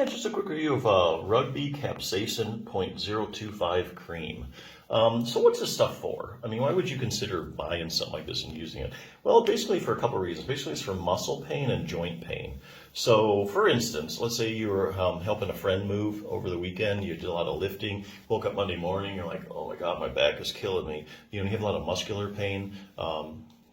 And just a quick review of Rugby Capsaicin 0.025 cream. So what's this stuff for? I mean, why would you consider buying something like this and using it? Well, basically for a couple of reasons. Basically, it's for muscle pain and joint pain. So, for instance, let's say you were helping a friend move over the weekend. You did a lot of lifting. Woke up Monday morning. You're like, oh my God, my back is killing me. You have a lot of muscular pain.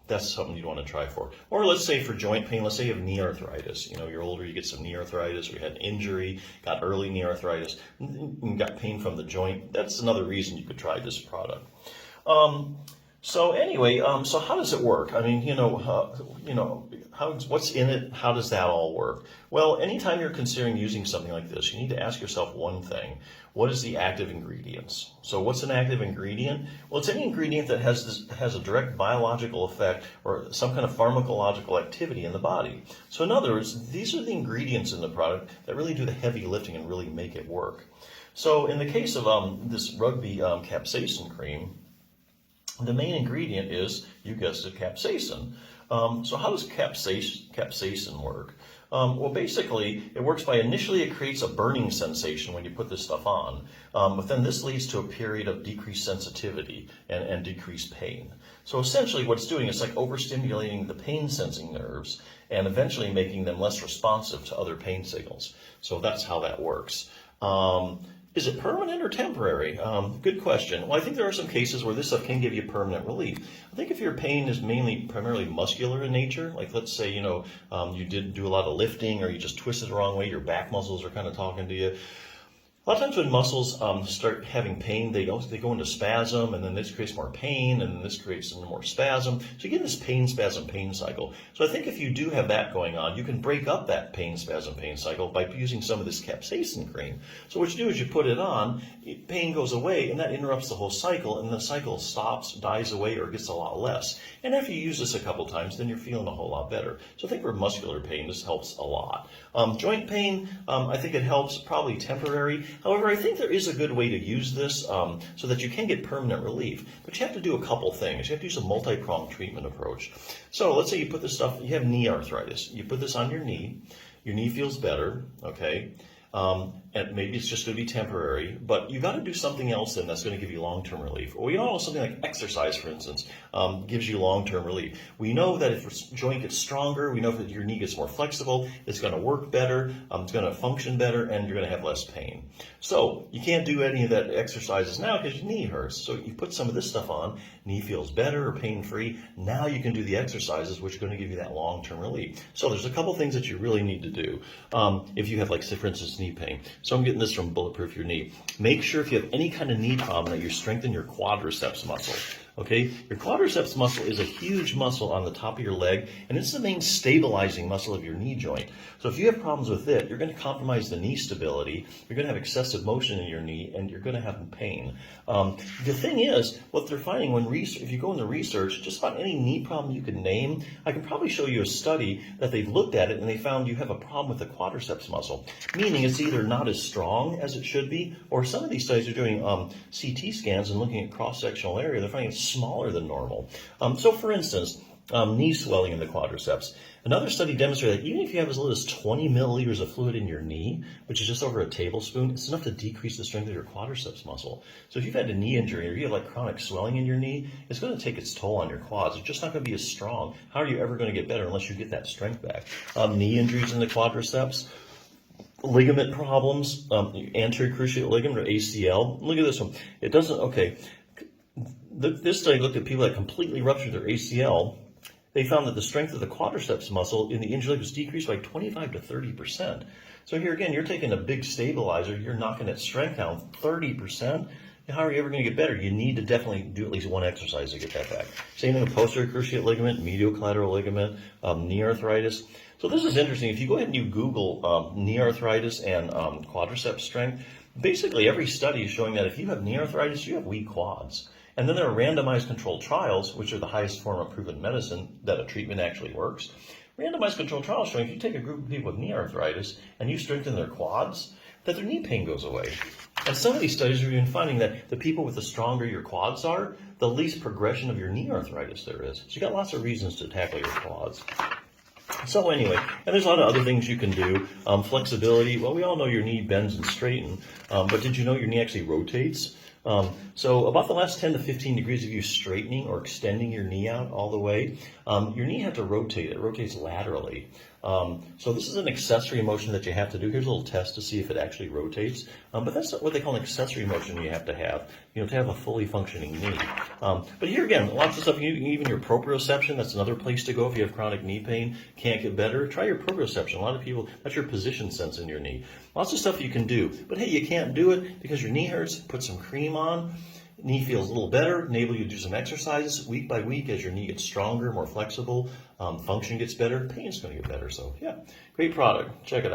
That's something you'd want to try for. Or let's say for joint pain, let's say you have knee arthritis. You're older, you get some knee arthritis, or you had an injury, got early knee arthritis, and got pain from the joint. That's another reason you could try this product. So how does it work? I mean, what's in it? How does that all work? Well, anytime you're considering using something like this, you need to ask yourself one thing. What is the active ingredients? So what's an active ingredient? Well, it's any ingredient that has a direct biological effect or some kind of pharmacological activity in the body. So in other words, these are the ingredients in the product that really do the heavy lifting and really make it work. So in the case of this Rugby capsaicin cream, the main ingredient is, you guessed it, capsaicin. So how does capsaicin work? Well, basically, it works by initially it creates a burning sensation when you put this stuff on, but then this leads to a period of decreased sensitivity and decreased pain. So essentially what it's doing is like overstimulating the pain-sensing nerves and eventually making them less responsive to other pain signals. So that's how that works. Is it permanent or temporary? Good question. Well, I think there are some cases where this stuff can give you permanent relief. I think if your pain is primarily muscular in nature, like let's say, you did do a lot of lifting or you just twisted the wrong way, your back muscles are kind of talking to you. A lot of times when muscles start having pain, they go into spasm, and then this creates more pain, and then this creates some more spasm. So you get this pain, spasm, pain cycle. So I think if you do have that going on, you can break up that pain, spasm, pain cycle by using some of this capsaicin cream. So what you do is you put it on, pain goes away, and that interrupts the whole cycle, and the cycle stops, dies away, or gets a lot less. And after you use this a couple times, then you're feeling a whole lot better. So I think for muscular pain, this helps a lot. Joint pain, I think it helps, probably temporary. However, I think there is a good way to use this so that you can get permanent relief. But you have to do a couple things. You have to use a multi-pronged treatment approach. So let's say you put this stuff, you have knee arthritis. You put this on your knee feels better, okay? And maybe it's just going to be temporary, but you got to do something else then that's going to give you long-term relief. Or something like exercise, for instance, gives you long-term relief. We know that if your joint gets stronger, we know that your knee gets more flexible, it's going to work better, it's going to function better, and you're going to have less pain. So you can't do any of that exercises now because your knee hurts. So you put some of this stuff on, knee feels better or pain-free. Now you can do the exercises, which are going to give you that long-term relief. So there's a couple things that you really need to do if you have, like, say, for instance, knee pain. So I'm getting this from Bulletproof Your Knee. Make sure if you have any kind of knee problem that you strengthen your quadriceps muscle. Okay, your quadriceps muscle is a huge muscle on the top of your leg, and it's the main stabilizing muscle of your knee joint. So if you have problems with it, you're going to compromise the knee stability, you're going to have excessive motion in your knee, and you're going to have pain. The thing is, what they're finding if you go into research, just about any knee problem you can name, I can probably show you a study that they've looked at it, and they found you have a problem with the quadriceps muscle, meaning it's either not as strong as it should be, or some of these studies are doing CT scans and looking at cross-sectional area, they're finding it's smaller than normal. So for instance, knee swelling in the quadriceps. Another study demonstrated that even if you have as little as 20 milliliters of fluid in your knee, which is just over a tablespoon, it's enough to decrease the strength of your quadriceps muscle. So if you've had a knee injury or you have like chronic swelling in your knee, it's going to take its toll on your quads. It's just not going to be as strong. How are you ever going to get better unless you get that strength back? Knee injuries in the quadriceps, ligament problems, anterior cruciate ligament or ACL. Look at this one. It doesn't, okay. This study looked at people that completely ruptured their ACL. They found that the strength of the quadriceps muscle in the injured leg was decreased by 25 to 30%. So here again, you're taking a big stabilizer, you're knocking that strength down 30%. How are you ever going to get better? You need to definitely do at least one exercise to get that back. Same thing with posterior cruciate ligament, medial collateral ligament, knee arthritis. So this is interesting. If you go ahead and you Google knee arthritis and quadriceps strength, basically every study is showing that if you have knee arthritis, you have weak quads. And then there are randomized controlled trials, which are the highest form of proven medicine that a treatment actually works. Randomized controlled trials showing if you take a group of people with knee arthritis and you strengthen their quads, that their knee pain goes away. And some of these studies are even finding that the people with the stronger your quads are, the least progression of your knee arthritis there is. So you got lots of reasons to tackle your quads. So anyway, and there's a lot of other things you can do. Flexibility, well, we all know your knee bends and straightens, but did you know your knee actually rotates? So about the last 10 to 15 degrees of you straightening or extending your knee out all the way, your knee has to rotate. It rotates laterally. So this is an accessory motion that you have to do. Here's a little test to see if it actually rotates. But that's what they call an accessory motion you have to have, to have a fully functioning knee. But here again, lots of stuff, even your proprioception, that's another place to go if you have chronic knee pain, can't get better. Try your proprioception. A lot of people, that's your position sense in your knee. Lots of stuff you can do. But hey, you can't do it because your knee hurts. Put some cream on. Knee feels a little better, enable you to do some exercises week by week as your knee gets stronger, more flexible, function gets better, pain's going to get better. So yeah, great product. Check it out.